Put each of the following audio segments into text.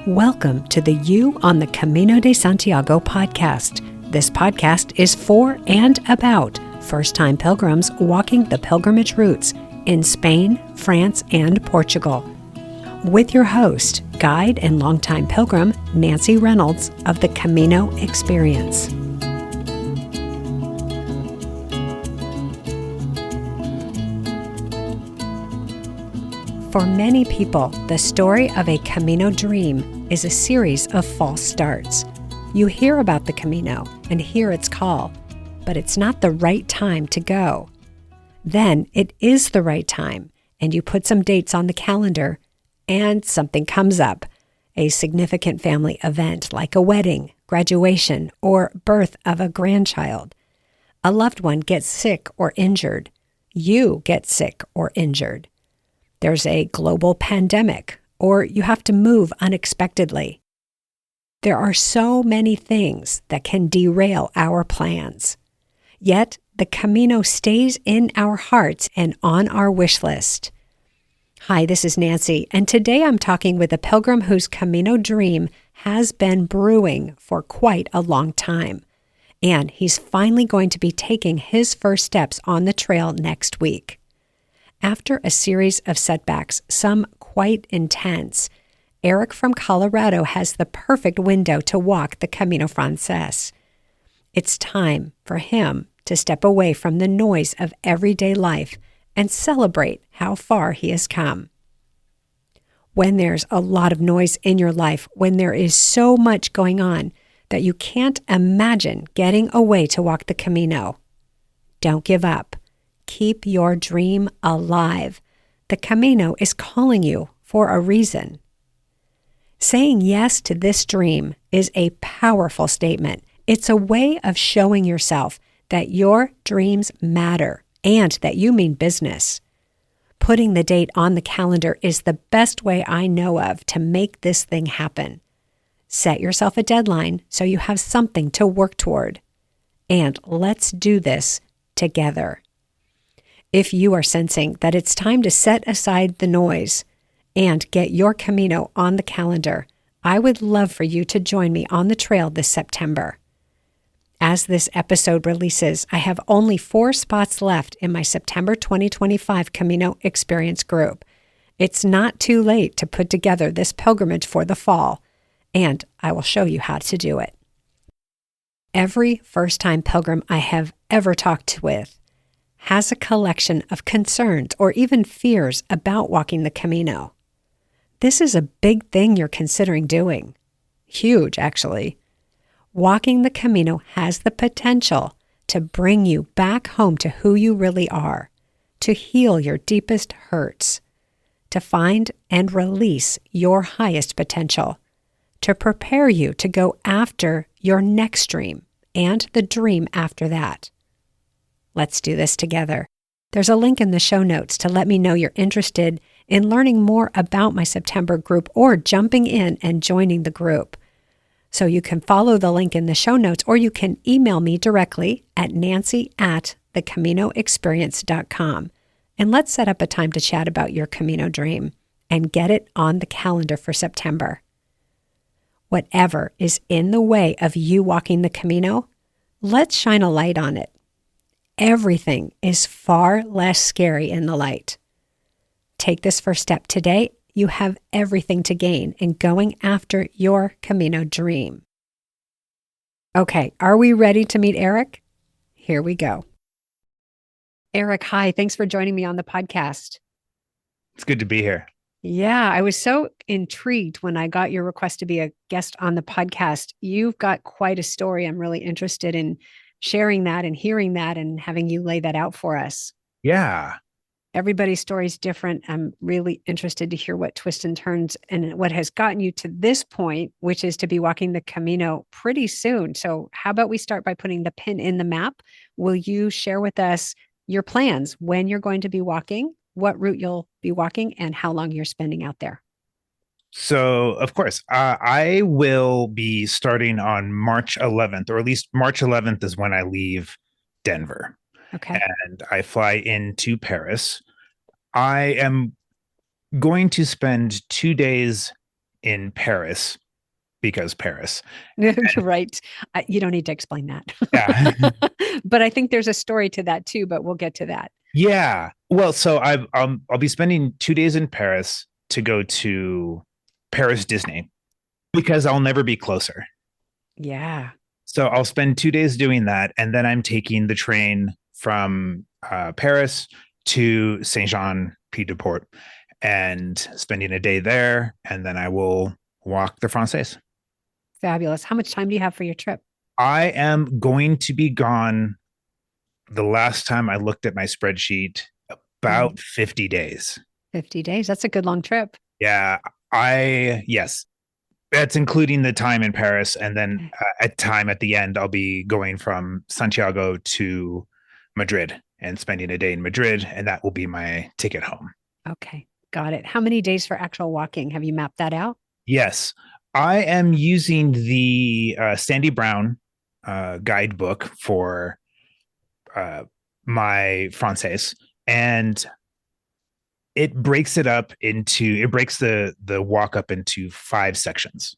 Welcome to the You on the Camino de Santiago podcast. This podcast is for and about first-time pilgrims walking the pilgrimage routes in Spain, France, and Portugal. With your host, guide and longtime pilgrim, Nancy Reynolds of the Camino Experience. For many people, the story of a Camino dream is a series of false starts. You hear about the Camino and hear its call, but it's not the right time to go. Then it is the right time, and you put some dates on the calendar, and something comes up, a significant family event like a wedding, graduation, or birth of a grandchild. A loved one gets sick or injured. You get sick or injured. There's a global pandemic, or you have to move unexpectedly. There are so many things that can derail our plans. Yet, the Camino stays in our hearts and on our wish list. Hi, this is Nancy, and today I'm talking with a pilgrim whose Camino dream has been brewing for quite a long time. And he's finally going to be taking his first steps on the trail next week. After a series of setbacks, some quite intense, Erik from Colorado has the perfect window to walk the Camino Francés. It's time for him to step away from the noise of everyday life and celebrate how far he has come. When there's a lot of noise in your life, when there is so much going on that you can't imagine getting away to walk the Camino, don't give up. Keep your dream alive. The Camino is calling you for a reason. Saying yes to this dream is a powerful statement. It's a way of showing yourself that your dreams matter and that you mean business. Putting the date on the calendar is the best way I know of to make this thing happen. Set yourself a deadline so you have something to work toward. And let's do this together. If you are sensing that it's time to set aside the noise and get your Camino on the calendar, I would love for you to join me on the trail this September. As this episode releases, I have only 4 spots left in my September 2025 Camino Experience group. It's not too late to put together this pilgrimage for the fall, and I will show you how to do it. Every first-time pilgrim I have ever talked with has a collection of concerns or even fears about walking the Camino. This is a big thing you're considering doing. Huge, actually. Walking the Camino has the potential to bring you back home to who you really are, to heal your deepest hurts, to find and release your highest potential, to prepare you to go after your next dream and the dream after that. Let's do this together. There's a link in the show notes to let me know you're interested in learning more about my September group or jumping in and joining the group. So you can follow the link in the show notes, or you can email me directly at nancy@thecaminoexperience.com. And let's set up a time to chat about your Camino dream and get it on the calendar for September. Whatever is in the way of you walking the Camino, let's shine a light on it. Everything is far less scary in the light. Take this first step today. You have everything to gain in going after your Camino dream. Okay, are we ready to meet Erik? Here we go. Erik, hi. Thanks for joining me on the podcast. It's good to be here. Yeah, I was so intrigued when I got your request to be a guest on the podcast. You've got quite a story. I'm really interested in sharing that and hearing that and having you lay that out for us. Yeah. Everybody's story is different. I'm really interested to hear what twists and turns and what has gotten you to this point, which is to be walking the Camino pretty soon. So how about we start by putting the pin in the map? Will you share with us your plans, when you're going to be walking, what route you'll be walking, and how long you're spending out there? So, of course, I will be starting on March 11th, or at least March 11th is when I leave Denver. Okay. And I fly into Paris. I am going to spend 2 days in Paris because Paris. Right. You don't need to explain that. Yeah. But I think there's a story to that too, but we'll get to that. Yeah. Well, so I'll be spending 2 days in Paris to go to Paris Disney because I'll never be closer. Yeah. So I'll spend 2 days doing that, and then I'm taking the train from Paris to Saint Jean Pied de Port and spending a day there, and then I will walk the Francais. Fabulous. How much time do you have for your trip? I am going to be gone. The last time I looked at my spreadsheet, Mhm. about 50 days. 50 days. That's a good long trip. Yeah, yes, that's including the time in Paris, and then Okay. at time at the end, I'll be going from Santiago to Madrid and spending a day in Madrid, and that will be my ticket home. Okay. Got it. How many days for actual walking? Have you mapped that out? Yes, I am using the Sandy Brown guidebook for uh, my Francais, and it breaks the walk up into 5 sections.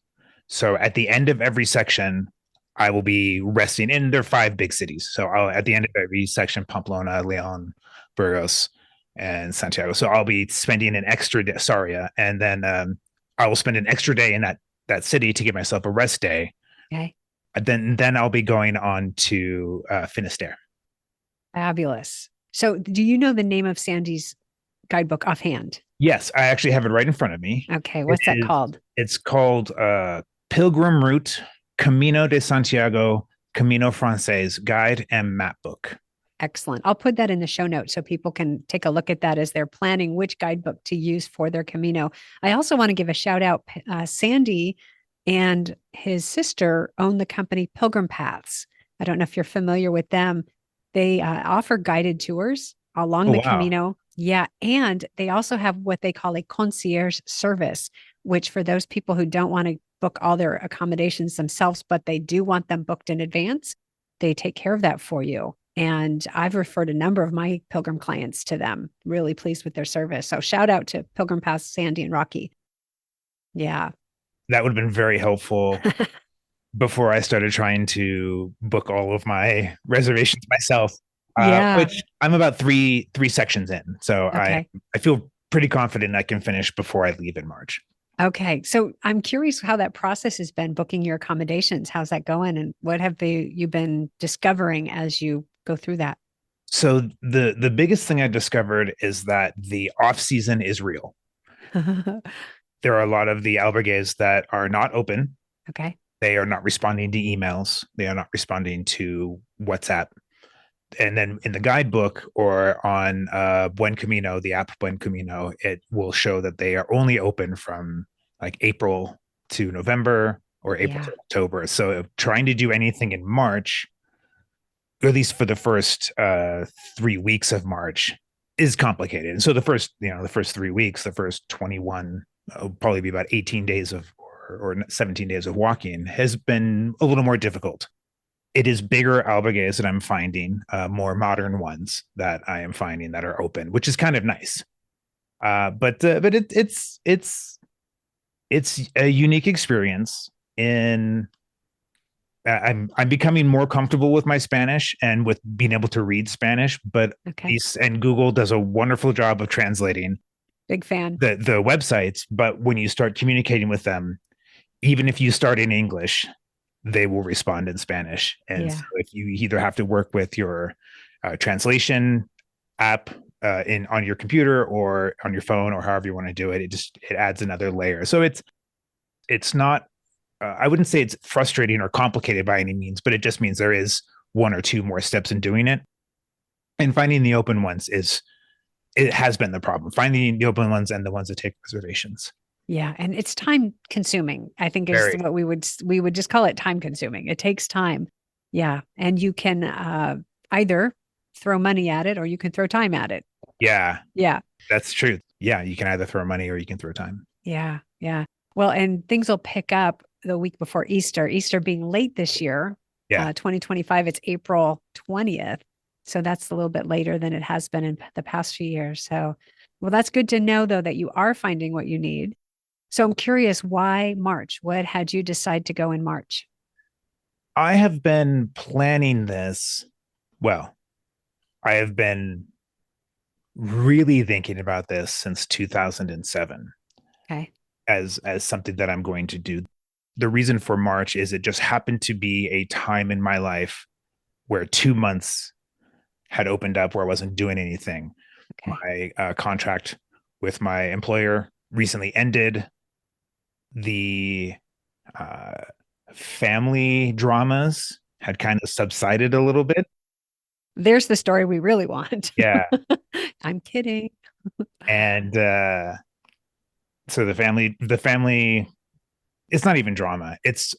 So at the end of every section, I will be resting in their 5 big cities. So I'll at the end of every section, Pamplona, Leon, Burgos, and Santiago. So I'll be spending an extra day, Saria, and then I will spend an extra day in that city to give myself a rest day. Okay. Then I'll be going on to Finisterre. Fabulous. So, do you know the name of Sandy's guidebook offhand? Yes, I actually have it right in front of me. Okay. It What's that is. called? It's called Pilgrim Route, Camino de Santiago, Camino Francés Guide and Map Book. Excellent. I'll put that in the show notes so people can take a look at that as they're planning which guidebook to use for their Camino. I also want to give a shout out. Sandy and his sister own the company Pilgrim Paths. I don't know if you're familiar with them. They offer guided tours along Oh, the wow. Camino. Yeah. And they also have what they call a concierge service, which for those people who don't want to book all their accommodations themselves, but they do want them booked in advance, they take care of that for you. And I've referred a number of my Pilgrim clients to them, really pleased with their service. So shout out to Pilgrim Paths, Sandy and Rocky. Yeah. That would have been very helpful before I started trying to book all of my reservations myself. Yeah. Which I'm about three sections in, so Okay. I feel pretty confident I can finish before I leave in March. Okay. So I'm curious how that process has been booking your accommodations. How's that going? And what have you been discovering as you go through that? So the biggest thing I discovered is that the off season is real. There are a lot of the albergues that are not open. Okay. They are not responding to emails. They are not responding to WhatsApp. And then in the guidebook or on Buen Camino, the app Buen Camino, it will show that they are only open from like April to November or April Yeah. to October. So trying to do anything in March, or at least for the first 3 weeks of March, is complicated. And so the first 3 weeks, the first 21, will probably be about 18 days or 17 days of walking has been a little more difficult. It is bigger albergues that I'm finding, more modern ones that I am finding that are open, which is kind of nice. But it's a unique experience. I'm becoming more comfortable with my Spanish and with being able to read Spanish, but Okay. and Google does a wonderful job of translating Big fan. the websites. But when you start communicating with them, even if you start in English, they will respond in Spanish. And so Yeah. if you either have to work with your translation app in on your computer or on your phone or however you want to do it, it adds another layer. So it's not. I wouldn't say it's frustrating or complicated by any means, but it just means there is one or two more steps in doing it. And finding the open ones it has been the problem. Finding the open ones and the ones that take reservations. Yeah. And it's time consuming, I think is Very. what we would just call it time consuming. It takes time. Yeah. And you can either throw money at it or you can throw time at it. Yeah, Yeah. that's true. Yeah, you can either throw money or you can throw time. Yeah. Yeah. Well, and things will pick up the week before Easter. Easter being late this year, Yeah. 2025, it's April 20th. So that's a little bit later than it has been in the past few years. So, well, that's good to know, though, that you are finding what you need. So I'm curious, why March? What had you decide to go in March? I have been planning this. Well, I have been really thinking about this since 2007 Okay. as something that I'm going to do. The reason for March is it just happened to be a time in my life where 2 months had opened up where I wasn't doing anything. Okay. My contract with my employer recently ended. The uh, family dramas had kind of subsided a little bit. There's the story we really want. Yeah. I'm kidding. And so the family, it's not even drama. It's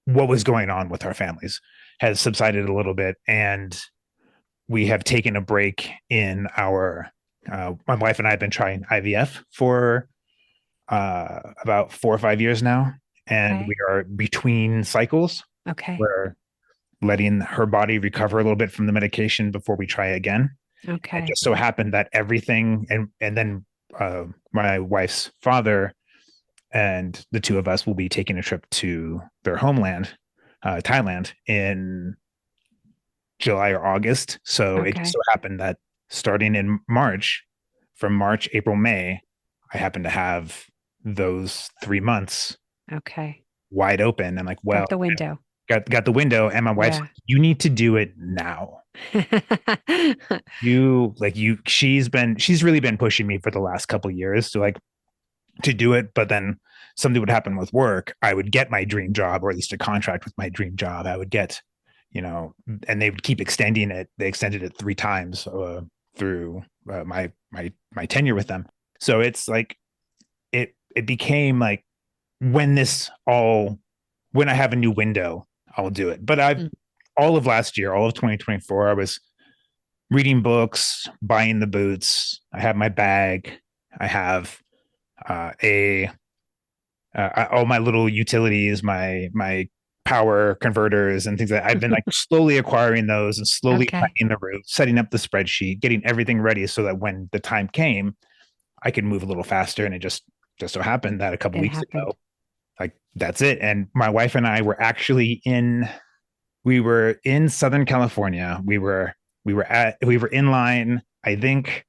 what was going on with our families has subsided a little bit. And we have taken a break in our, my wife and I have been trying IVF for about 4 or 5 years now. And we Okay. are between cycles. Okay. We're letting her body recover a little bit from the medication before we try again. It Okay. just so happened that everything, and then my wife's father and the two of us will be taking a trip to their homeland, Thailand, in July or August. So it just Okay. so happened that starting in March, from March, April, May, I happen to have those 3 months Okay. wide open. I'm like, well, Got the window. got the window, and my wife's Yeah. like, you need to do it now. She's really been pushing me for the last couple of years to do it, but then something would happen with work. I would get my dream job, or at least a contract with my dream job. I would get, and they would keep extending it. They extended it 3 times through my tenure with them. So it's like it became like, when I have a new window, I'll do it. But Mm. all of last year, all of 2024, I was reading books, buying the boots. I have my bag. I have a all my little utilities, my power converters and things like that. I've been like slowly acquiring those and slowly Okay. planning the route, setting up the spreadsheet, getting everything ready so that when the time came, I could move a little faster. And it just so happened that a couple It weeks ago, happened. like that's it. And my wife and I were actually we were in Southern California. We were in line, I think,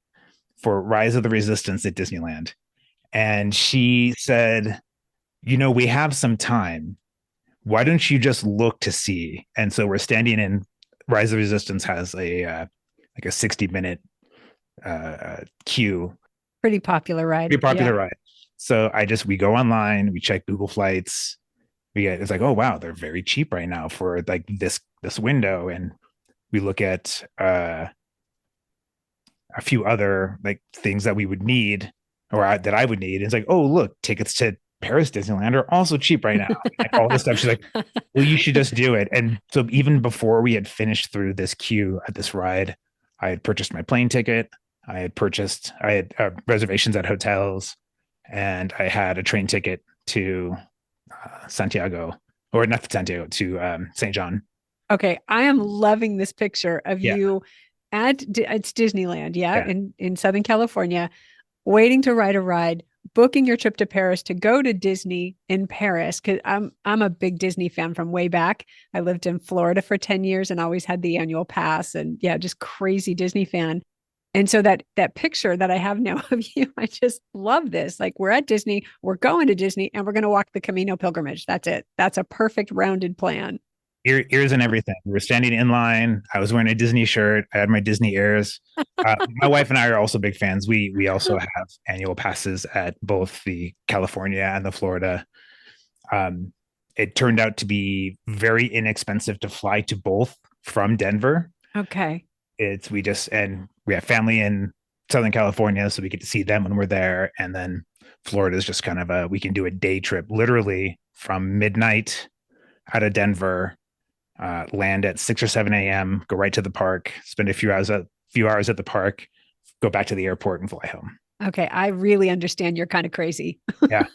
for Rise of the Resistance at Disneyland. And she said, we have some time. Why don't you just look to see? And so we're standing in Rise of the Resistance has like a 60-minute queue. Pretty popular ride. Pretty popular Yeah. ride. So we go online, we check Google Flights. It's like, oh wow, they're very cheap right now for like this window. And we look at a few other like things that we would need, that I would need. And it's like, oh look, tickets to Paris Disneyland are also cheap right now. Like all this stuff. She's like, well, you should just do it. And so even before we had finished through this queue at this ride, I had purchased my plane ticket. I had reservations at hotels, and I had a train ticket to Santiago, or not Santiago, to St. John. Okay, I am loving this picture of Yeah, you it's Disneyland, yeah, yeah, in Southern California, waiting to ride a ride, booking your trip to Paris to go to Disney in Paris. Because I'm a big Disney fan from way back. I lived in Florida for 10 years and always had the annual pass, and yeah, just crazy Disney fan. And so that picture that I have now of you, I just love this. Like, we're at Disney, we're going to Disney, and we're going to walk the Camino pilgrimage. That's it. That's a perfect rounded plan. ears and everything. We were standing in line. I was wearing a Disney shirt. I had my Disney ears. My wife and I are also big fans. We also have annual passes at both the California and the Florida. Um, it turned out to be very inexpensive to fly to both from Denver. Okay. And we have family in Southern California, so we get to see them when we're there. And then Florida is just kind of we can do a day trip, literally from midnight out of Denver, land at 6 or 7 a.m., go right to the park, spend a few hours at the park, go back to the airport and fly home. Okay. I really understand you're kind of crazy. Yeah.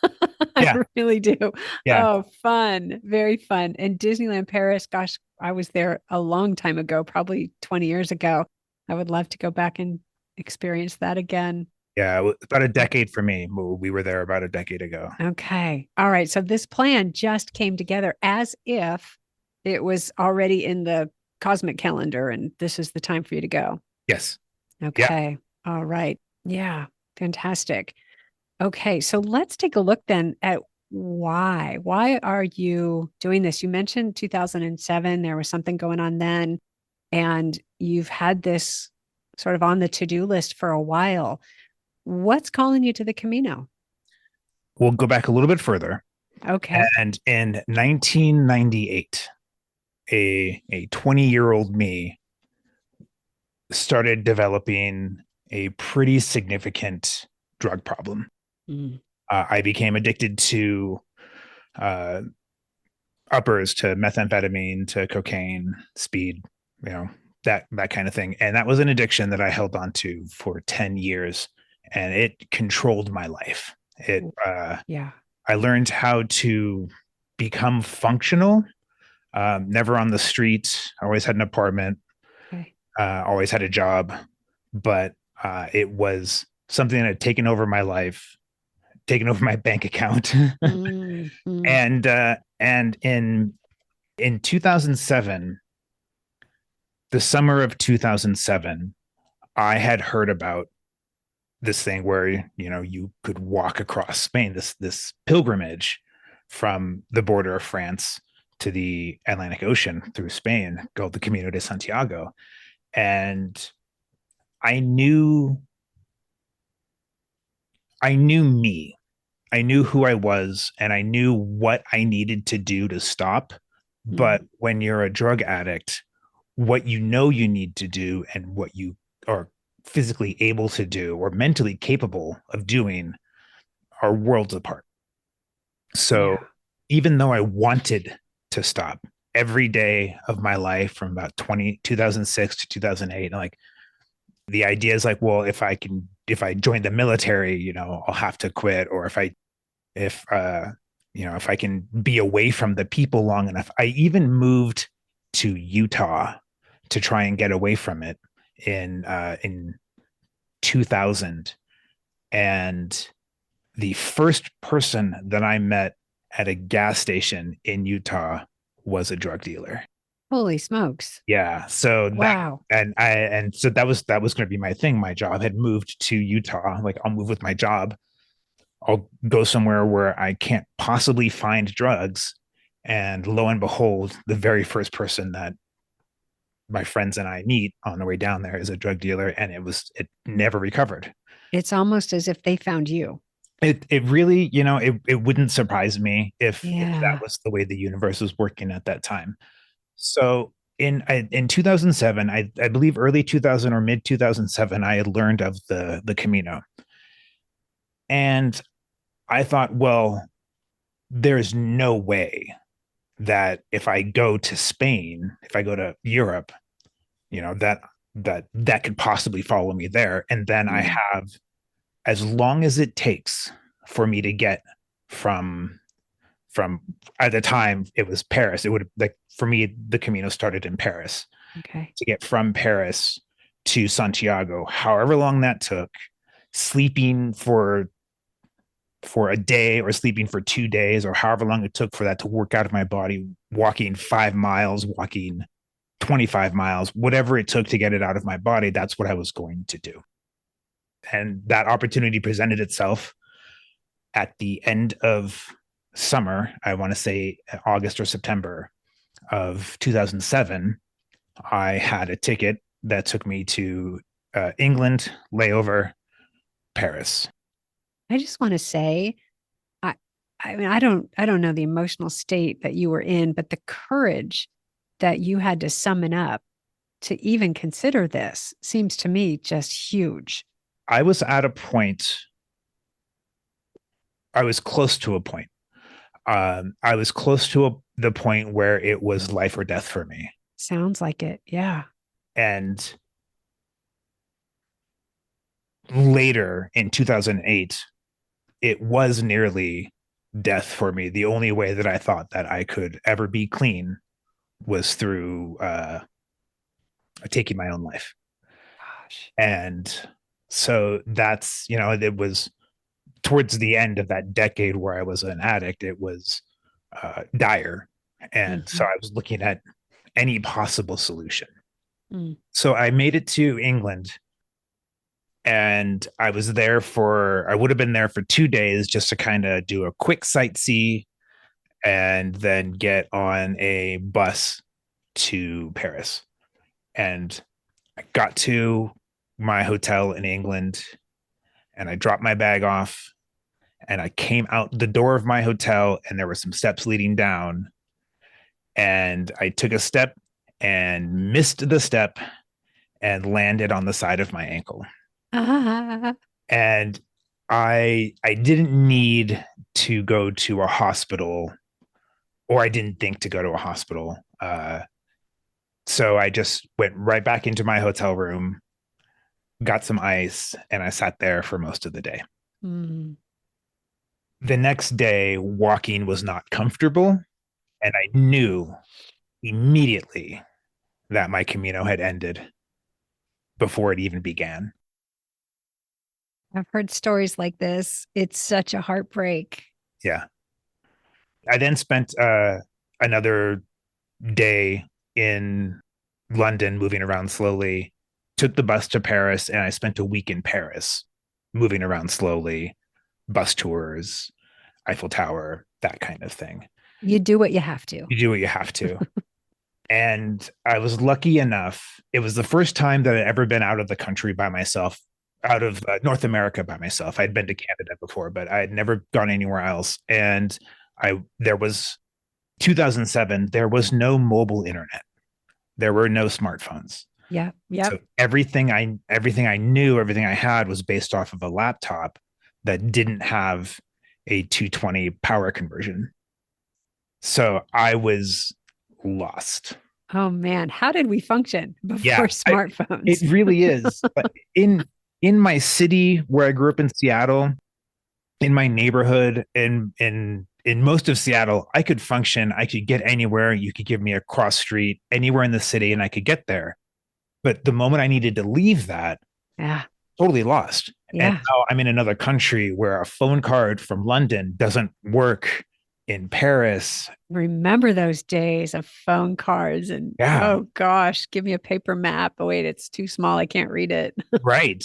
I Yeah. really do. Yeah. Oh, fun. Very fun. And Disneyland Paris, gosh, I was there a long time ago, probably 20 years ago. I would love to go back and experience that again. Yeah, about a decade for me. We were there about a decade ago. Okay. All right. So this plan just came together as if it was already in the cosmic calendar and this is the time for you to go. Yes. Yeah. Okay. All right. Yeah. Fantastic. Okay. So let's take a look then at why. Why are you doing this? You mentioned 2007. There was something going on then, and you've had this sort of on the to-do list for a while. What's calling you to the Camino? We'll go back a little bit further. Okay. And in 1998, a 20-year-old me started developing a pretty significant drug problem. Mm. I became addicted to uh, uppers, to methamphetamine, to cocaine, speed, you know, that kind of thing. And that was an addiction that I held on to for 10 years, and it controlled my life. It Yeah. I learned how to become functional. Never on the street. I always had an apartment. Okay. Always had a job, but it was something that had taken over my life, taken over my bank account. Mm, mm, And in 2007, the summer of 2007, I had heard about this thing where you could walk across Spain, this pilgrimage from the border of France to the Atlantic Ocean through Spain, called the Camino de Santiago. And I knew I knew me. I knew who I was and I knew what I needed to do to stop. mm. But when you're a drug addict, what you know you need to do and what you are physically able to do or mentally capable of doing are worlds apart. So Yeah. even though I wanted to stop every day of my life from about 2006 to 2008, like the idea is like, well, if I join the military, I'll have to quit. Or if I can be away from the people long enough. I even moved to Utah to try and get away from it in 2000. And the first person that I met at a gas station in Utah was a drug dealer. Holy smokes. Yeah. So that Wow. and so that was going to be my thing. My job had moved to Utah. Like, I'll move with my job. I'll go somewhere where I can't possibly find drugs. And lo and behold, the very first person that my friends and I meet on the way down there is a drug dealer, and it never recovered. It's almost as if they found you. It really, it wouldn't surprise me if that Yeah. was the way the universe was working at that time. So in 2007, I believe early 2000 or mid 2007, I had learned of the Camino, and I thought, well, there's no way that if I go to Spain, if I go to Europe, that could possibly follow me there, and then I Mm. have as long as it takes for me to get from from at the time it was Paris. It would, like, for me, the Camino started in Paris. Okay. To get from Paris to Santiago, however long that took, sleeping for a day or sleeping for 2 days or however long it took for that to work out of my body, walking 5 miles, walking 25 miles, whatever it took to get it out of my body, that's what I was going to do. And that opportunity presented itself at the end of summer. I want to say August or September of 2007. I had a ticket that took me to England, layover, Paris. I just want to say, I I mean, I don't know the emotional state that you were in, but the courage that you had to summon up to even consider this seems to me just huge. I was at a point, I was close to a point. I was close to the point where it was life or death for me. Sounds like it. Yeah. And later in 2008, it was nearly death for me. The only way that I thought that I could ever be clean was through taking my own life. Gosh. And So that's, it was towards the end of that decade where I was an addict. It was dire. And so Mhm. I was looking at any possible solution. Mm. So I made it to England, and I would have been there for 2 days just to kind of do a quick sightsee and then get on a bus to Paris. And I got to my hotel in England, and I dropped my bag off, and I came out the door of my hotel, and there were some steps leading down, and I took a step and missed the step and landed on the side of my ankle. Ah. And I didn't need to go to a hospital, or I didn't think to go to a hospital. So I just went right back into my hotel room, got some ice, and I sat there for most of the day. Mm. The next day, walking was not comfortable, and I knew immediately that my Camino had ended before it even began. I've heard stories like this. It's such a heartbreak. Yeah. I then spent another day in London moving around slowly, took the bus to Paris, and I spent a week in Paris moving around slowly, bus tours, Eiffel Tower, that kind of thing. You do what you have to. You do what you have to. And I was lucky enough. It was the first time that I'd ever been out of the country by myself, out of North America by myself. I'd been to Canada before, but I had never gone anywhere else. And there was 2007, there was no mobile internet. There were no smartphones. Yeah. So Yep. everything I knew, everything I had was based off of a laptop that didn't have a 220 power conversion. So I was lost. Oh man, how did we function Yeah, before it smartphones? really is. But in my city where I grew up in Seattle, in my neighborhood, in most of Seattle, I could function. I could get anywhere. You could give me a cross street anywhere in the city, and I could get there. But the moment I needed to leave that, Yeah. totally lost. And Yeah. now I'm in another country where a phone card from London doesn't work in Paris. Remember those days of phone cards and Yeah, oh gosh, give me a paper map. Oh wait, it's too small. I can't read it. right.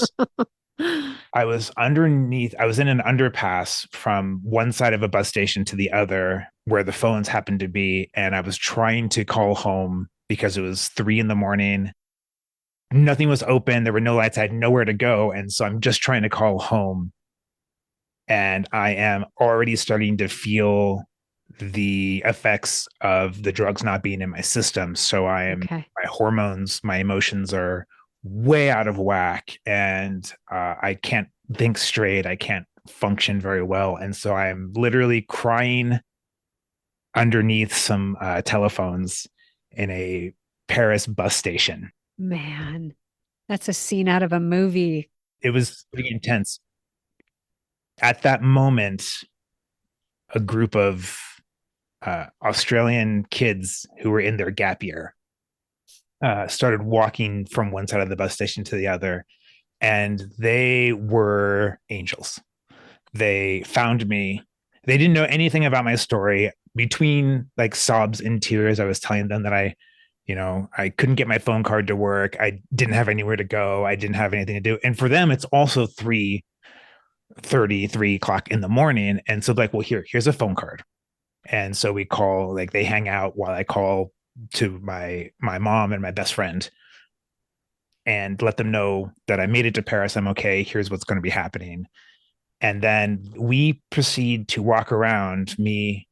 I was in an underpass from one side of a bus station to the other where the phones happened to be. And I was trying to call home because it was 3 a.m. Nothing was open. There were no lights. I had nowhere to go. And so I'm just trying to call home. And I am already starting to feel the effects of the drugs not being in my system. So Okay. my hormones, my emotions are way out of whack, and I can't think straight. I can't function very well. And so I'm literally crying underneath some telephones in a Paris bus station. Man, that's a scene out of a movie. It was pretty intense. At that moment, a group of Australian kids who were in their gap year started walking from one side of the bus station to the other, and they were angels. They found me. They didn't know anything about my story. Between like sobs and tears, I was telling them that I couldn't get my phone card to work. I didn't have anywhere to go. I didn't have anything to do. And for them, it's also 3:30, 3 o'clock in the morning. And so like, well, here's a phone card. And so we call, like they hang out while I call to my mom and my best friend and let them know that I made it to Paris. I'm okay. Here's what's going to be happening. And then we proceed to walk around, me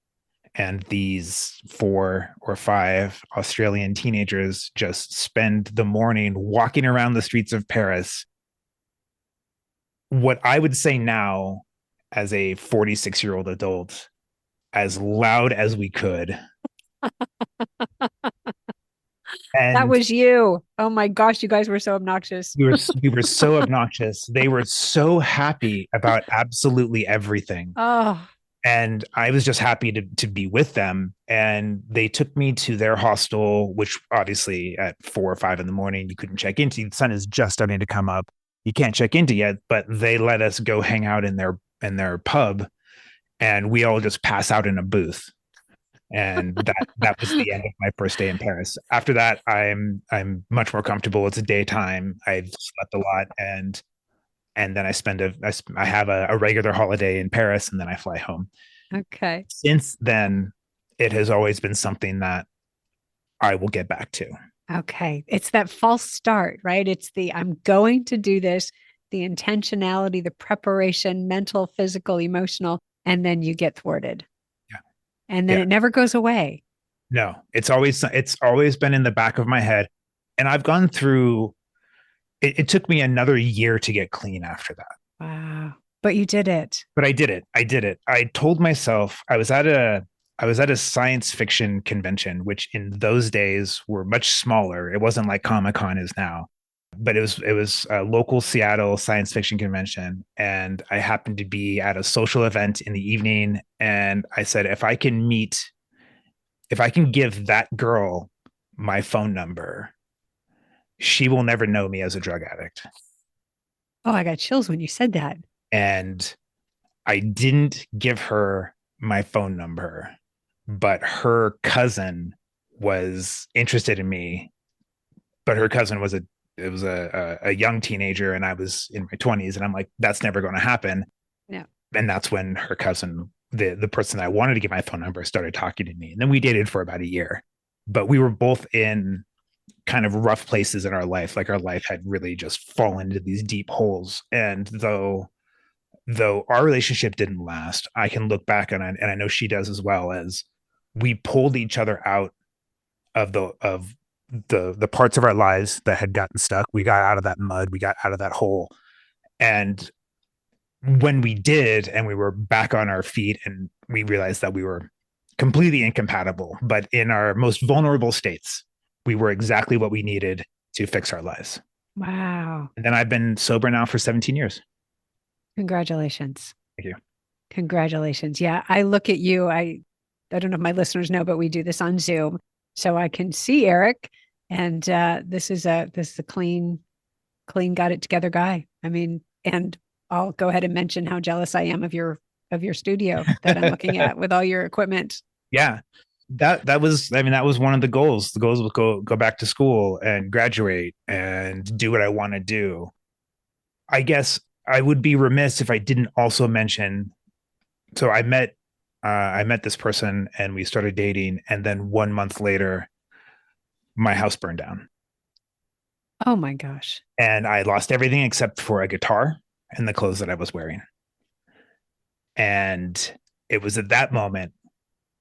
and these 4 or 5 Australian teenagers just spend the morning walking around the streets of Paris. What I would say now, as a 46-year-old adult, as loud as we could. That And was you. Oh my gosh, you guys were so obnoxious. we were so obnoxious. They were so happy about absolutely everything. Oh, And I was just happy to be with them. And they took me to their hostel, which obviously at 4 or 5 in the morning, you couldn't check into. The sun is just starting to come up. you can't check into yet, but they let us go hang out in their pub, and we all just pass out in a booth. And that was the end of my first day in Paris. After that, I'm much more comfortable. It's a daytime. I've slept a lot, and then I have a regular holiday in Paris, and then I fly home. Okay. Since then, it has always been something that I will get back to. Okay. It's that false start, right? It's the I'm going to do this, the intentionality, the preparation, mental, physical, emotional, and then you get thwarted. Yeah. And then Yeah. it never goes away. No, it's always been in the back of my head. And I've gone through it took me another year to get clean after that. Wow. But you did it. But I did it. I did it. I told myself I was at a science fiction convention, which in those days were much smaller. It wasn't like Comic-Con is now, but it was a local Seattle science fiction convention. And I happened to be at a social event in the evening. And I said, if I can give that girl my phone number, she will never know me as a drug addict. Oh, I got chills when you said that. And I didn't give her my phone number, but her cousin was interested in me. But her cousin was a young teenager, and I was in my 20s, and I'm like, that's never going to happen. Yeah. And that's when her cousin, the person that I wanted to give my phone number, started talking to me. And then we dated for about a year. But we were both in kind of rough places in our life. Like our life had really just fallen into these deep holes. And though our relationship didn't last, I can look back on it, and I know she does as well, as we pulled each other out of the parts of our lives that had gotten stuck. We got out of that mud, we got out of that hole. And when we did, and we were back on our feet, and we realized that we were completely incompatible, but in our most vulnerable states, we were exactly what we needed to fix our lives. Wow. And then I've been sober now for 17 years. Congratulations. Thank you. Congratulations. Yeah. I look at you. I don't know if my listeners know, but we do this on Zoom. So I can see Erik. And this is a clean, got it together guy. I mean, and I'll go ahead and mention how jealous I am of your studio that I'm looking at with all your equipment. Yeah. That was, I mean, that was one of the goals. The goals was go back to school and graduate and do what I want to do. I guess I would be remiss if I didn't also mention. So I met this person, and we started dating, and then 1 month later, my house burned down. Oh my gosh. And I lost everything except for a guitar and the clothes that I was wearing. And it was at that moment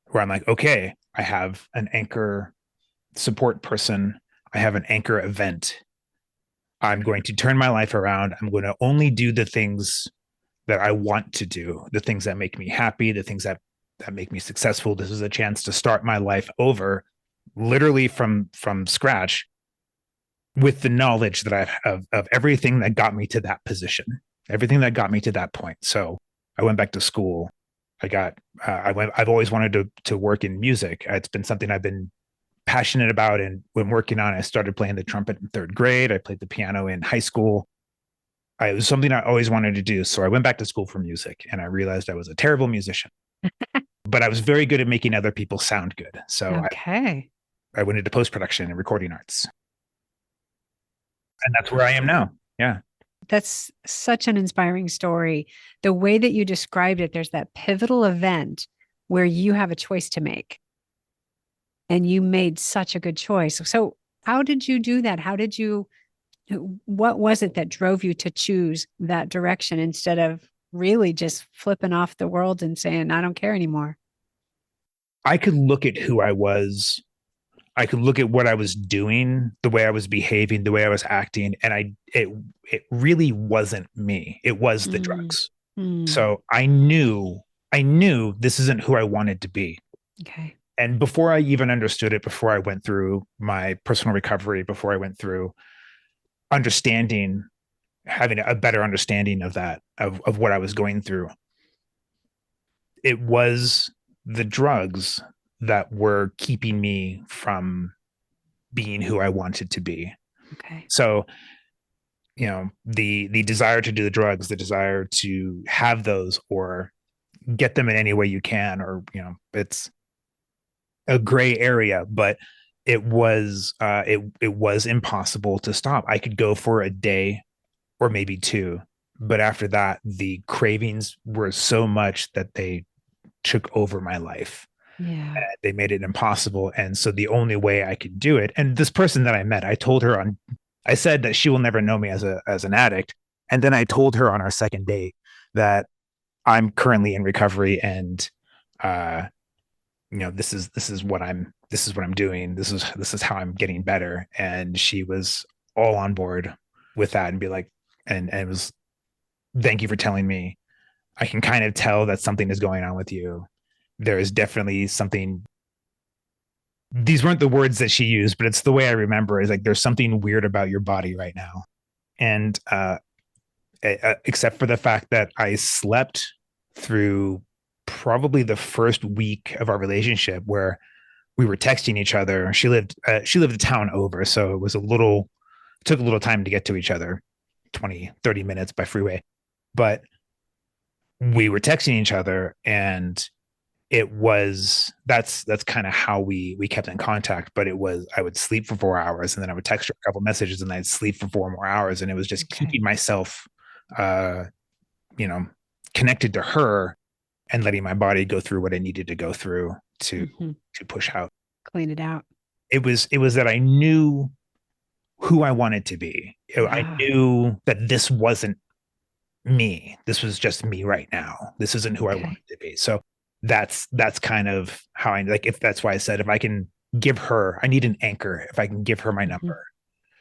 where I'm like, okay, I have an anchor support person. I have an anchor event. I'm going to turn my life around. I'm going to only do the things that I want to do, the things that make me happy, the things that make me successful. This is a chance to start my life over, literally from scratch, with the knowledge that I have of everything that got me to that position, everything that got me to that point. So I went back to school. I've always wanted to work in music. It's been something I've been passionate about, and when working on it, I started playing the trumpet in 3rd grade. I played the piano in high school. It was something I always wanted to do. So I went back to school for music, and I realized I was a terrible musician, but I was very good at making other people sound good. So okay. I went into post-production and recording arts. And that's where I am now. Yeah. That's such an inspiring story. The way that you described it, there's that pivotal event where you have a choice to make. And you made such a good choice. So how did you do that? What was it that drove you to choose that direction instead of really just flipping off the world and saying, I don't care anymore? I could look at who I was. I could look at what I was doing, the way I was behaving, the way I was acting, and it really wasn't me. It was the drugs. So I knew this isn't who I wanted to be. Okay. And before I even understood it, before I went through my personal recovery, before I went through understanding, having a better understanding of that, of what I was going through, it was the drugs that were keeping me from being who I wanted to be. Okay. So the desire to do the drugs, the desire to have those or get them in any way you can, or it's a gray area, but it was impossible to stop. I could go for a day or maybe two, but after that, the cravings were so much that they took over my life. Yeah. They made it impossible. And so the only way I could do it, and this person that I met, I said that she will never know me as an addict. And then I told her on our second date that I'm currently in recovery, and uh, this is what I'm doing. This is how I'm getting better. And she was all on board with that and be like, and it was, thank you for telling me. I can kind of tell that something is going on with you. There is definitely something. These weren't the words that she used, but it's the way I remember, is like, there's something weird about your body right now. And except for the fact that I slept through probably the first week of our relationship, where we were texting each other. She lived a town over, so took a little time to get to each other, 20-30 minutes by freeway. But we were texting each other, and that's kind of how we kept in contact. But I would sleep for 4 hours, and then I would text her a couple messages, and I'd sleep for 4 more hours, and it was just keeping myself uh you know connected to her and letting my body go through what I needed to go through to push out. Clean it out. It was that I knew who I wanted to be. I Ah, knew that this wasn't me. This was just me right now. This isn't who I okay. wanted to be. So that's kind of how I, like, if that's why I said, if I can give her, I need an anchor. If I can give her my Mhm. number,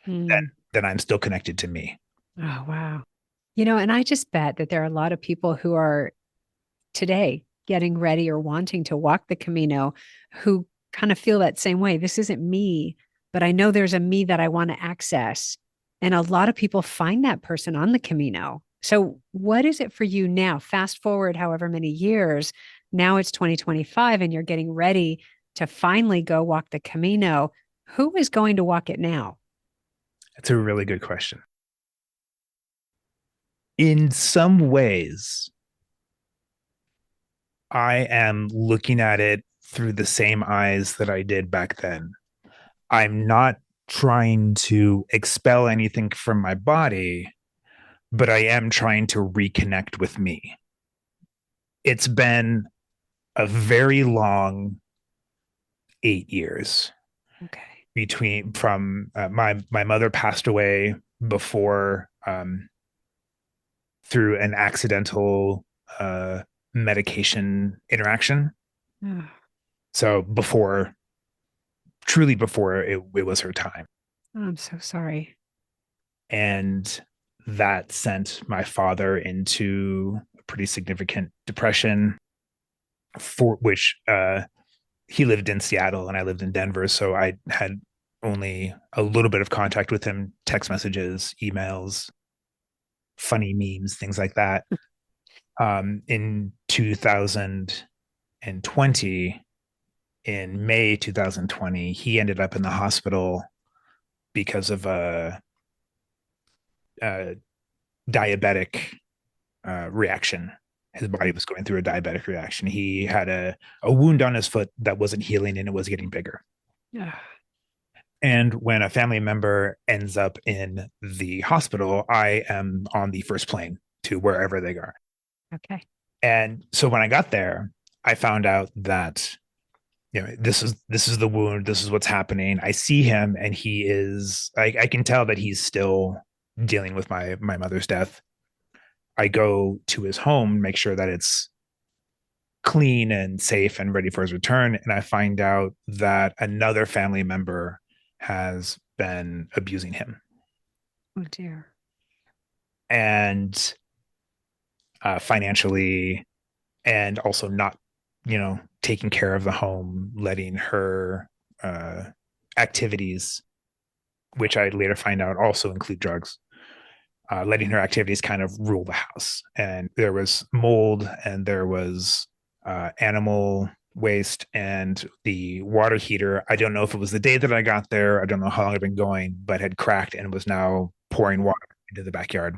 then Mm. then I'm still connected to me. Oh, wow. And I just bet that there are a lot of people who are today getting ready or wanting to walk the Camino who kind of feel that same way. This isn't me, but I know there's a me that I want to access. And a lot of people find that person on the Camino. So, what is it for you now? Fast forward however many years, now it's 2025 and you're getting ready to finally go walk the Camino. Who is going to walk it now? It's a really good question. In some ways, I am looking at it through the same eyes that I did back then. I'm not trying to expel anything from my body, but I am trying to reconnect with me. It's been a very long 8 years Okay. between from my mother passed away before through an accidental medication interaction. Oh, So truly before it was her time. I'm so sorry. And that sent my father into a pretty significant depression, for which he lived in Seattle and I lived in Denver. So I had only a little bit of contact with him, text messages, emails, funny memes, things like that. In 2020, in May 2020, he ended up in the hospital because of a diabetic reaction. His body was going through a diabetic reaction. He had a wound on his foot that wasn't healing, and it was getting bigger. Ah, And when a family member ends up in the hospital, I am on the first plane to wherever they are. okay. And so when I got there, I found out that this is the wound. This is what's happening. I see him, and he is. I can tell that he's still dealing with my mother's death. I go to his home, make sure that it's clean and safe and ready for his return, and I find out that another family member has been abusing him Oh, dear. and financially, and also not, taking care of the home, letting her uh, activities, which I later find out also include drugs, letting her activities kind of rule the house. And there was mold, and there was animal waste, and the water heater. I don't know if it was the day that I got there. I don't know how long it had been going, but had cracked and was now pouring water into the backyard.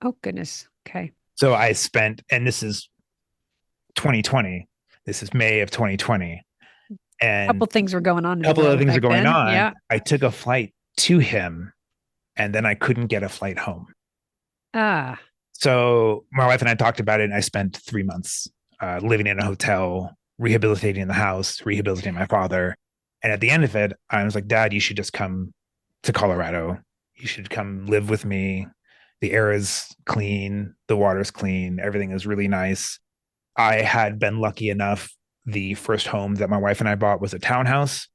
Oh, goodness. Okay. So I spent, and this is 2020. This is May of 2020. A And couple things were going on a in the couple of world things are back going then. on. Yeah. I took a flight to him and then I couldn't get a flight home. Ah, So my wife and I talked about it, and I spent 3 months living in a hotel, rehabilitating the house, rehabilitating my father. And at the end of it, I was like, Dad, you should just come to Colorado. You should come live with me. The air is clean, the water's clean, everything is really nice. I had been lucky enough. The first home that my wife and I bought was a townhouse,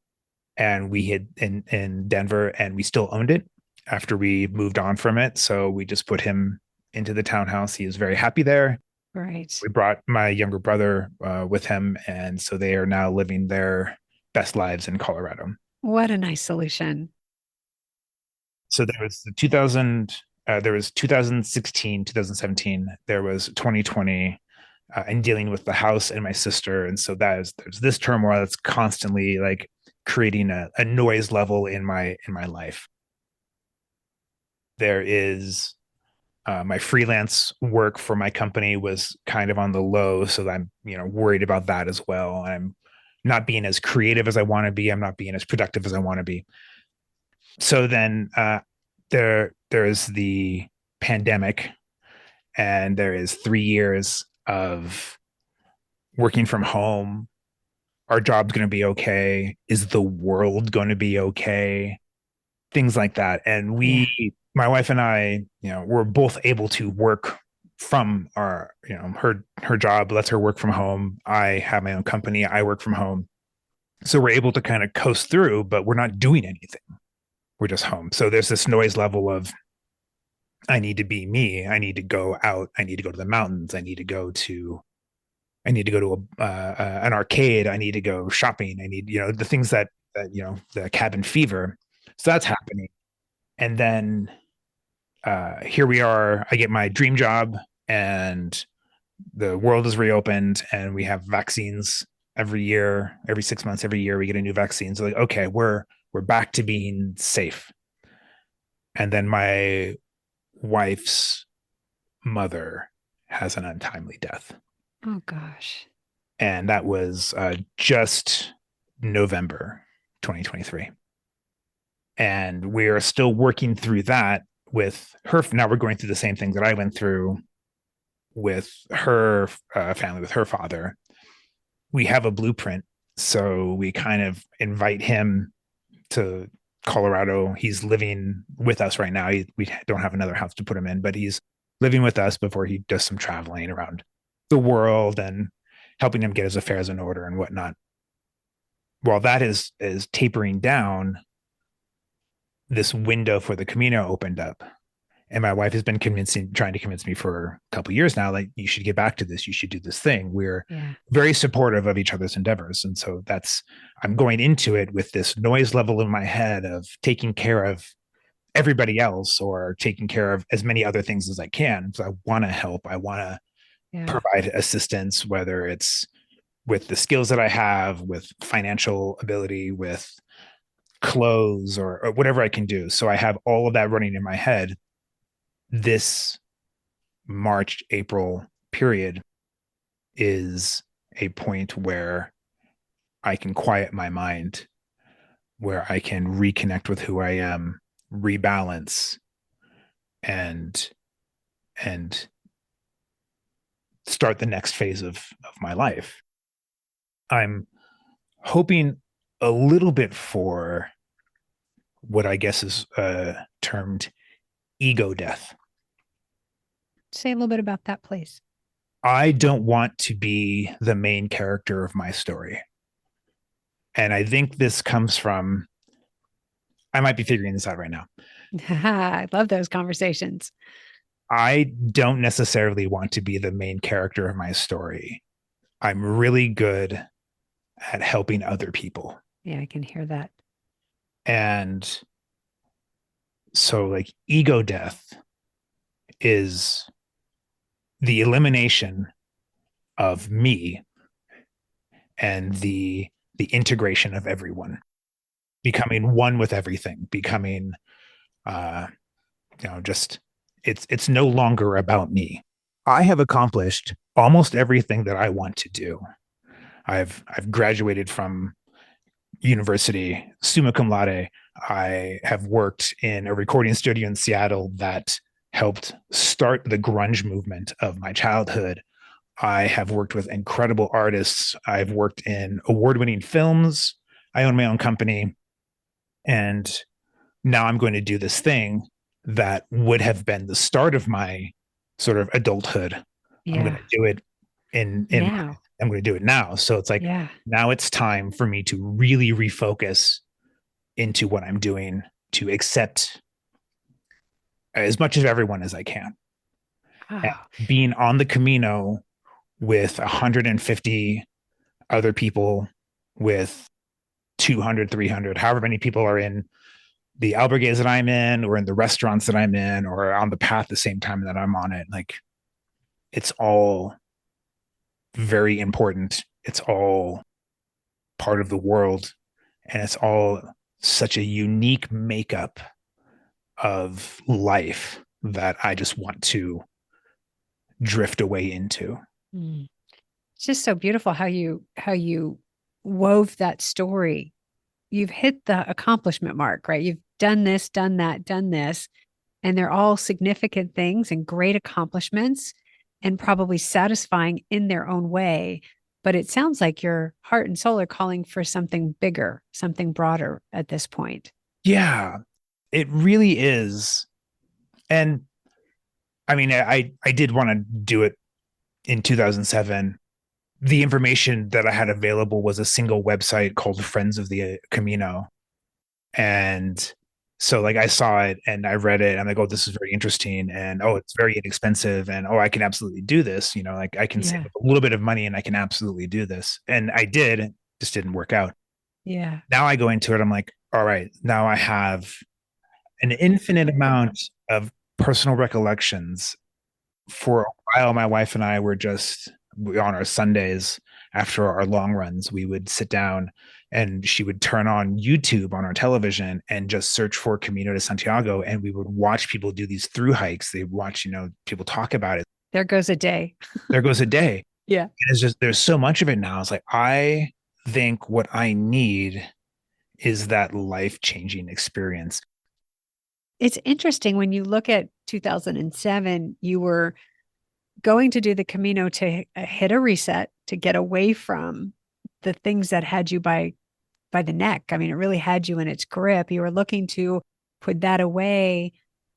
and we had in Denver, and we still owned it after we moved on from it. So we just put him into the townhouse. He is very happy there. right. We brought my younger brother with him, and so they are now living their best lives in Colorado. What a nice solution. So there was the 2000, there was 2016, 2017, there was 2020, and dealing with the house and my sister, and so there's this turmoil that's constantly like creating a noise level in my life. There is my freelance work for my company was kind of on the low, so I'm worried about that as well. I'm not being as creative as I want to be. I'm not being as productive as I want to be. So then there's the pandemic, and there is 3 years of working from home. Our job's going to be okay. Is the world going to be okay? Things like that. And Yeah. my wife and I, we're both able to work from our, her job lets her work from home. I have my own company. I work from home. So we're able to kind of coast through, but we're not doing anything. We're just home. So there's this noise level of, I need to be me. I need to go out. I need to go to the mountains. I need to go to an arcade. I need to go shopping. I need, the things that the cabin fever. So that's happening. And then here we are. I get my dream job, and the world is reopened, and we have vaccines every year, every 6 months, every year we get a new vaccine. So like, okay, we're back to being safe. And then my wife's mother has an untimely death. Oh, gosh. And that was just November 2023. And we're still working through that with her. Now we're going through the same things that I went through with her family, with her father. We have a blueprint. So we kind of invite him to Colorado. He's living with us right now. We don't have another house to put him in, but he's living with us before he does some traveling around the world and helping him get his affairs in order and whatnot. While that is tapering down, this window for the Camino opened up. And my wife has been trying to convince me for a couple of years now, like, you should get back to this. You should do this thing. We're very supportive of each other's endeavors. And so I'm going into it with this noise level in my head of taking care of everybody else, or taking care of as many other things as I can. So I want to help. I want to provide assistance, whether it's with the skills that I have, with financial ability, with clothes, or whatever I can do. So I have all of that running in my head. This March, April period is a point where I can quiet my mind, where I can reconnect with who I am, rebalance, and start the next phase of my life. I'm hoping a little bit for what I guess is termed ego death. Say a little bit about that, please. I don't want to be the main character of my story. And I think this comes from, I might be figuring this out right now. I love those conversations. I don't necessarily want to be the main character of my story. I'm really good at helping other people. Yeah, I can hear that. And so, like, ego death is the elimination of me and the integration of everyone, becoming one with everything, becoming just it's no longer about me. I have accomplished almost everything that I want to do. I've graduated from university summa cum laude. I have worked in a recording studio in Seattle that helped start the grunge movement of my childhood. I have worked with incredible artists. I've worked in award-winning films. I own my own company. And now I'm going to do this thing that would have been the start of my sort of adulthood. I'm going Yeah. to do it in Now. I'm going to do it now. So it's like Yeah. now it's time for me to really refocus into what I'm doing, to accept as much of everyone as I can. And Oh, being on the Camino with 150 other people, with 200, 300, however many people are in the albergues that I'm in, or in the restaurants that I'm in, or on the path the same time that I'm on it. Like, it's all very important. It's all part of the world. And it's all such a unique makeup of life that I just want to drift away into. mm. It's just so beautiful how you wove that story. You've hit the accomplishment mark, right? You've done this, done that, done this, and they're all significant things and great accomplishments and probably satisfying in their own way. But it sounds like your heart and soul are calling for something bigger, something broader at this point. Yeah, it really is. And I mean, I did want to do it in 2007. The information that I had available was a single website called Friends of the Camino. And so like I saw it and I read it and I'm like, oh, this is very interesting. And oh, it's very inexpensive. And oh, I can absolutely do this. You know, like I can save Yeah. up a little bit of money and I can absolutely do this. And I did, it just didn't work out. Yeah. Now I go into it, I'm like, all right, now I have an infinite amount of personal recollections. For a while, my wife and I were just on our Sundays after our long runs, we would sit down and she would turn on YouTube on our television and just search for Camino de Santiago. And we would watch people do these through hikes. They watch, people talk about it. There goes a day. There goes a day. Yeah. And it's just, there's so much of it now. It's like, I think what I need is that life changing experience. It's interesting when you look at 2007, you were going to do the Camino to hit a reset, to get away from the things that had you by the neck. I mean, it really had you in its grip. You were looking to put that away,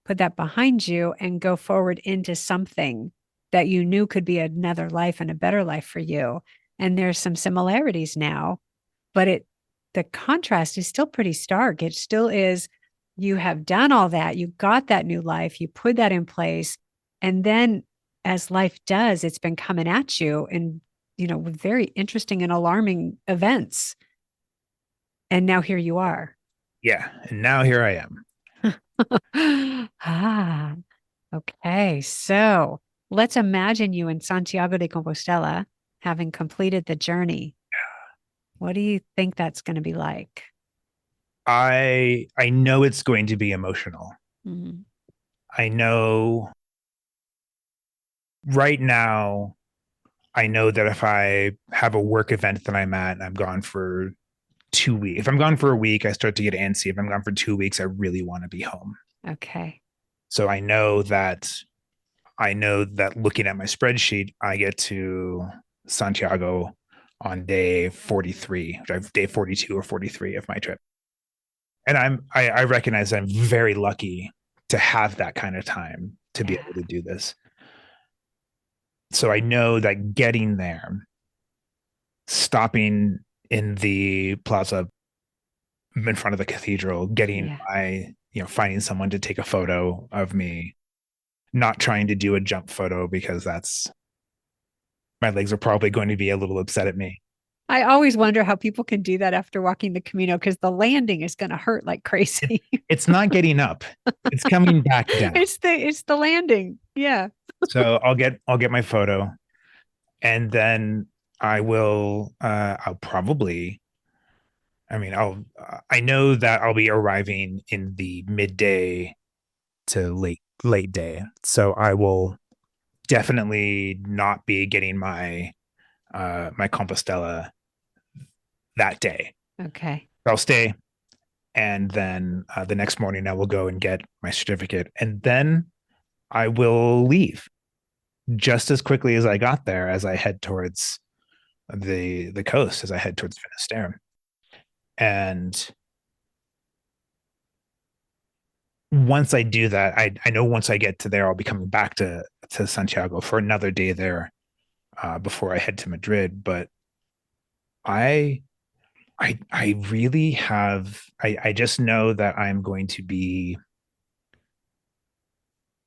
put that behind you, and go forward into something that you knew could be another life and a better life for you. And there's some similarities now, but the contrast is still pretty stark. It still is, you have done all that, you got that new life, you put that in place, and then as life does, it's been coming at you and with very interesting and alarming events. And now here you are. Yeah. And now here I am. Ah, okay. So let's imagine you in Santiago de Compostela having completed the journey. What do you think that's going to be like? I know it's going to be emotional. Mhm. I know right now, I know that if I have a work event that I'm at and I'm gone for 2 weeks, if I'm gone for a week, I start to get antsy. If I'm gone for 2 weeks, I really want to be home. Okay. So I know that looking at my spreadsheet, I get to Santiago on day 43, day 42 or 43 of my trip. And I recognize I'm very lucky to have that kind of time to be Yeah. able to do this. So I know that getting there, stopping in the plaza in front of the cathedral, getting Yeah. finding someone to take a photo of me, not trying to do a jump photo because my legs are probably going to be a little upset at me. I always wonder how people can do that after walking the Camino because the landing is going to hurt like crazy. It's not getting up. It's coming back down. It's the landing. Yeah. So I'll get my photo and then I'll probably I know that I'll be arriving in the midday to late day. So I will definitely not be getting my my Compostela that day. Okay. I'll stay, and then the next morning I will go and get my certificate, and then I will leave just as quickly as I got there, as I head towards the coast, as I head towards Finisterre. And once I do that, I know once I get to there, I'll be coming back to Santiago for another day there before I head to Madrid. But I I really have I just know that I'm going to be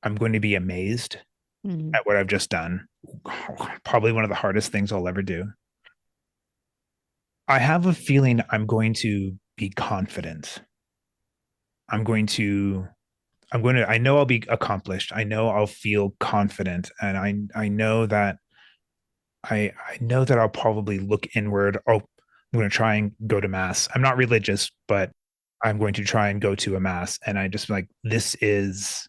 amazed Mm. at what I've just done. Probably one of the hardest things I'll ever do. I have a feeling I'm going to be confident. I'm going to I know I'll be accomplished. I know I'll feel confident, and I know that I know that I'll probably look inward. Oh, I'm going to try and go to mass. I'm not religious, but I'm going to try and go to a mass, and I just like, this is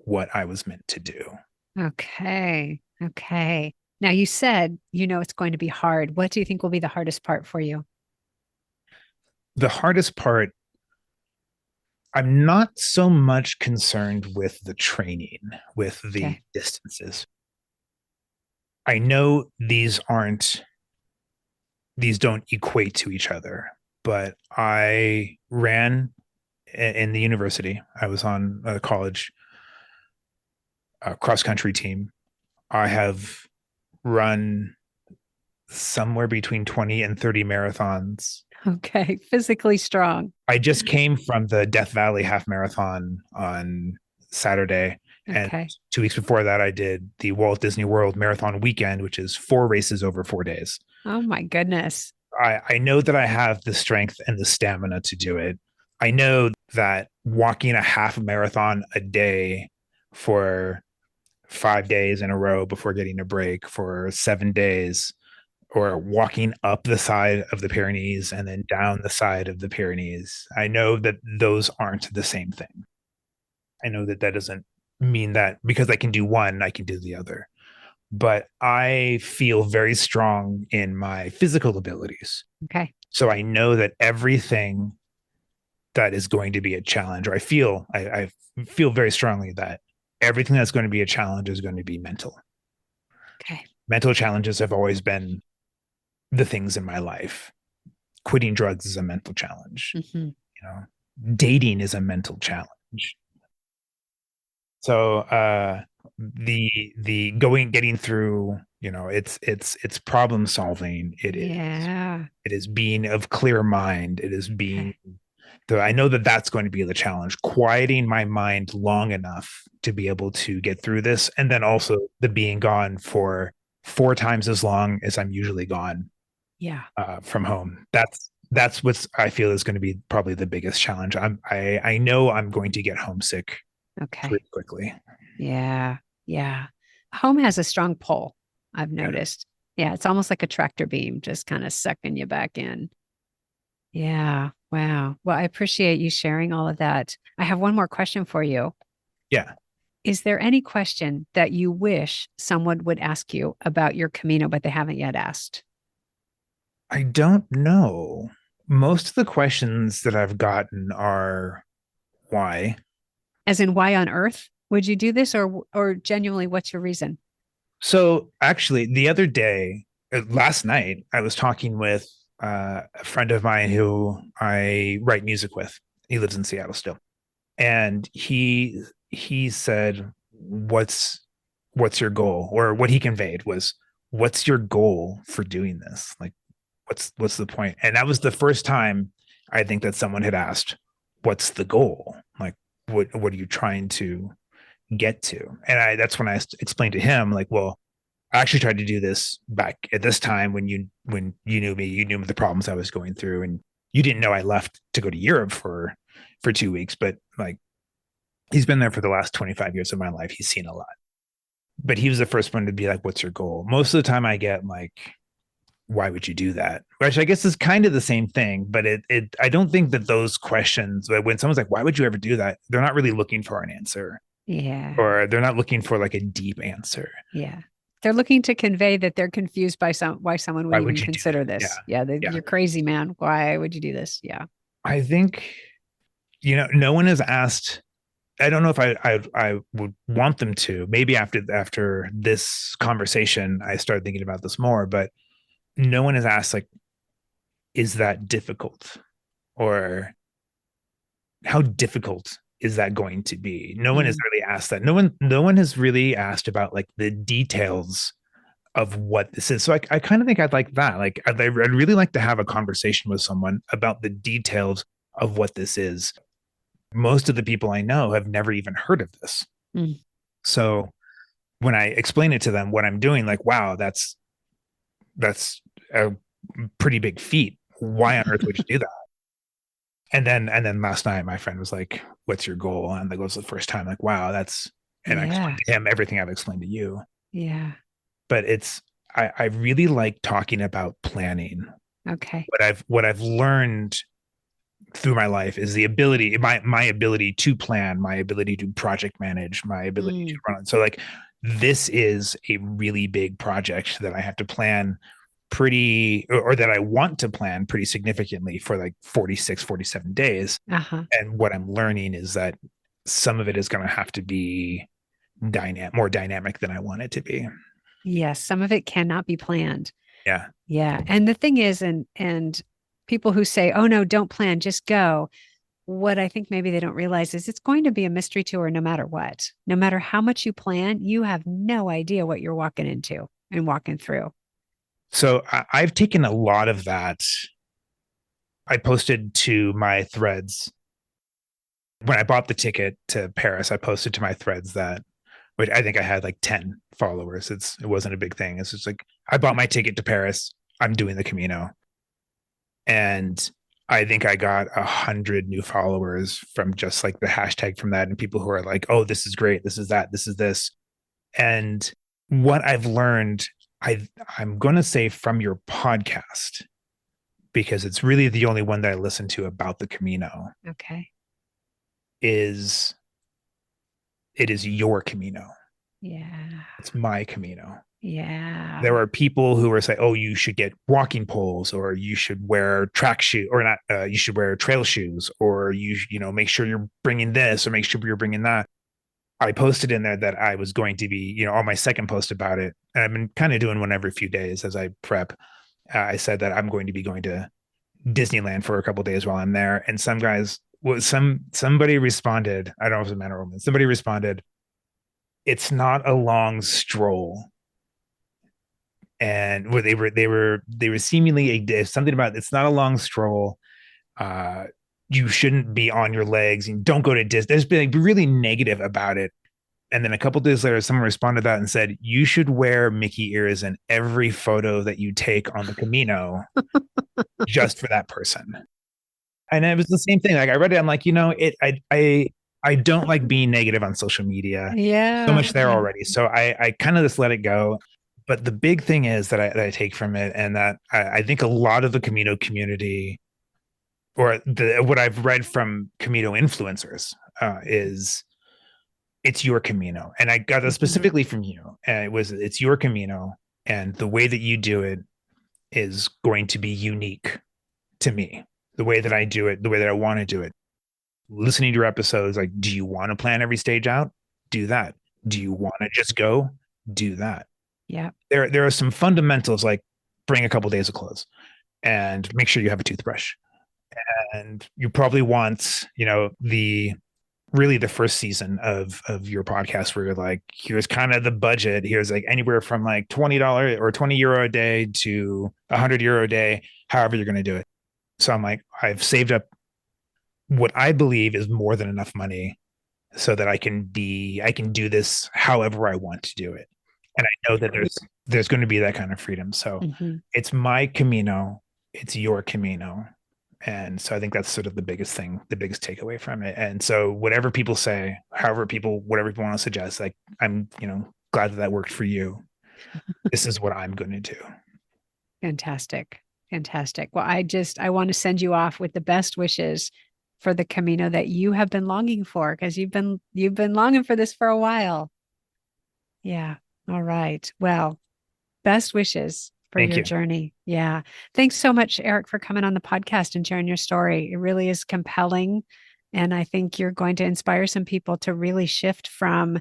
what I was meant to do. Okay. Okay. Now you said, it's going to be hard. What do you think will be the hardest part for you? The hardest part, I'm not so much concerned with the training, with the Okay. distances. I know these don't equate to each other, but I ran in the university. I was on a college cross country team. I have run somewhere between 20 and 30 marathons. Okay. Physically strong. I just came from the Death Valley half marathon on Saturday. And Okay. 2 weeks before that, I did the Walt Disney World Marathon weekend, which is 4 races over 4 days. Oh my goodness. I know that I have the strength and the stamina to do it. I know that walking a half marathon a day for 5 days in a row before getting a break for 7 days, or walking up the side of the Pyrenees and then down the side of the Pyrenees, I know that those aren't the same thing. I know that that doesn't mean that because I can do one, I can do the other. But I feel very strong in my physical abilities. Okay. So I know that everything that is going to be a challenge, or I feel very strongly that everything that's going to be a challenge is going to be mental. Okay. Mental challenges have always been the things in my life. Quitting drugs is a mental challenge. Hmm. Dating is a mental challenge. So the getting through, it's problem solving. Yeah. It is being of clear mind. It is being, Okay. I know that that's going to be the challenge, quieting my mind long enough to be able to get through this. And then also the being gone for 4 times as long as I'm usually gone Yeah. from home. That's what I feel is going to be probably the biggest challenge. I know I'm going to get homesick Okay. pretty quickly. Yeah. Yeah. Home has a strong pull, I've Yeah. noticed. Yeah. It's almost like a tractor beam, just kind of sucking you back in. Yeah. Wow. Well, I appreciate you sharing all of that. I have one more question for you. Yeah. Is there any question that you wish someone would ask you about your Camino, but they haven't yet asked? I don't know. Most of the questions that I've gotten are why. As in, why on earth would you do this, or genuinely, what's your reason? So actually, the other day, last night, I was talking with a friend of mine who I write music with. He lives in Seattle still, and he said, "What's your goal?" Or what he conveyed was, "What's your goal for doing this? Like, what's the point?" And that was the first time I think that someone had asked, "What's the goal? Like, what are you trying to get to?" And that's when I explained to him, like, well, I actually tried to do this back at this time when you knew me, you knew the problems I was going through, and you didn't know I left to go to Europe for 2 weeks, but like, he's been there for the last 25 years of my life. He's seen a lot. But he was the first one to be like, "What's your goal?" Most of the time I get like, why would you do that? Which I guess is kind of the same thing, but I don't think that those questions, when someone's like, why would you ever do that? They're not really looking for an answer, Yeah. or they're not looking for like a deep answer. Yeah. They're looking to convey that they're confused by why someone would Why even would you do consider that? this. Yeah. Yeah. You're crazy, man. Why would you do this? Yeah. I think, no one has asked. I don't know if I would want them to. Maybe after this conversation, I started thinking about this more, but no one has asked, like, is that difficult? Or how difficult is that going to be? No one has really asked that. No one has really asked about like the details of what this is. So I kind of think I'd like that. Like I'd really like to have a conversation with someone about the details of what this is. Most of the people I know have never even heard of this. Mm. So when I explain it to them, what I'm doing, like, wow, that's a pretty big feat. Why on earth would you do that? And then last night, my friend was like, "What's your goal?" And that was the first time, like, wow, and I explained to him everything I've explained to you. Yeah. But I really like talking about planning. Okay. What I've learned through my life is my ability to plan, my ability to project manage, my ability to run. So like, this is a really big project that I have to plan or that I want to plan pretty significantly for like 46, 47 days. Uh-huh. And what I'm learning is that some of it is going to have to be more dynamic than I want it to be. Yes. Some of it cannot be planned. Yeah. Yeah. And the thing is, and people who say, oh no, don't plan, just go. What I think maybe they don't realize is it's going to be a mystery tour no matter what. No matter how much you plan, you have no idea what you're walking into and walking through. So I've taken a lot of that. I posted to my threads when I bought the ticket to Paris. I posted to my threads which I think I had like 10 followers. It wasn't a big thing. It's just like, I bought my ticket to Paris. I'm doing the Camino. And I think I got 100 new followers from just like the hashtag from that, and people who are like, oh, this is great. This is that. This is this. And what I've learned, I'm going to say from your podcast, because it's really the only one that I listen to about the Camino. Okay. It is your Camino. Yeah. It's my Camino. Yeah. There are people who are saying, oh, you should get walking poles, or you should wear track shoes, or not, you should wear trail shoes, or make sure you're bringing this, or make sure you're bringing that. I posted in there that I was going to be, on my second post about it, and I've been kind of doing one every few days as I prep. I said that I'm going to be going to Disneyland for a couple of days while I'm there. And somebody responded, I don't know if it was a man or woman, somebody responded, it's not a long stroll. And where they were seemingly something about, it's not a long stroll. You shouldn't be on your legs, and don't go to Disney. There's been like really negative about it. And then a couple of days later, someone responded to that and said, you should wear Mickey ears in every photo that you take on the Camino just for that person. And it was the same thing. Like I read it, I'm like, I don't like being negative on social media. Yeah. So much there already. So I kind of just let it go. But the big thing is that I take from it, and that I think a lot of the Camino community, or what I've read from Camino influencers, is it's your Camino. And I got that specifically from you. And it's your Camino, and the way that you do it is going to be unique to me. The way that I do it, the way that I want to do it. Listening to your episodes, like, do you want to plan every stage out? Do that. Do you want to just go? Do that. Yeah. There are some fundamentals, like bring a couple days of clothes and make sure you have a toothbrush. And you probably want, the first season of your podcast where you're like, here's kind of the budget. Here's like anywhere from like $20 or €20 a day to €100 a day, however you're going to do it. So I'm like, I've saved up what I believe is more than enough money so that I can do this however I want to do it. And I know that there's going to be that kind of freedom. So It's my Camino, it's your Camino. And so I think that's sort of the biggest takeaway from it. And so whatever people say, whatever people want to suggest, like, I'm, glad that worked for you. This is what I'm going to do. Fantastic. Fantastic. Well, I want to send you off with the best wishes for the Camino that you have been longing for, because you've been longing for this for a while. Yeah. All right. Well, best wishes for Thank your you. journey. Yeah. Thanks so much, Erik, for coming on the podcast and sharing your story. It really is compelling. And I think you're going to inspire some people to really shift from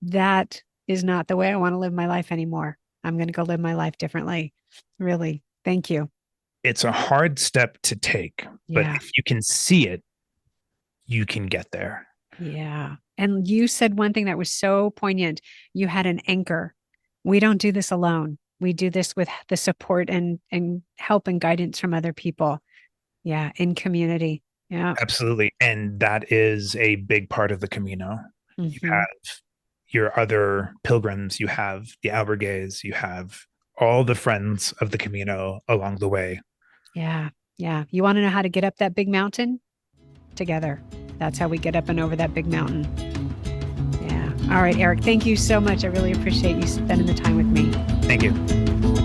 that is not the way I want to live my life anymore. I'm going to go live my life differently. Really. Thank you. It's a hard step to take, but Yeah. if you can see it, you can get there. Yeah. And you said one thing that was so poignant. You had an anchor. We don't do this alone. We do this with the support and help and guidance from other people. Yeah, in community. Yeah. Absolutely. And that is a big part of the Camino. You Hmm. have your other pilgrims, you have the albergues, you have all the friends of the Camino along the way. Yeah. Yeah. You want to know how to get up that big mountain? Together. That's how we get up and over that big mountain. Yeah. All right, Erik, thank you so much. I really appreciate you spending the time with me. Thank you.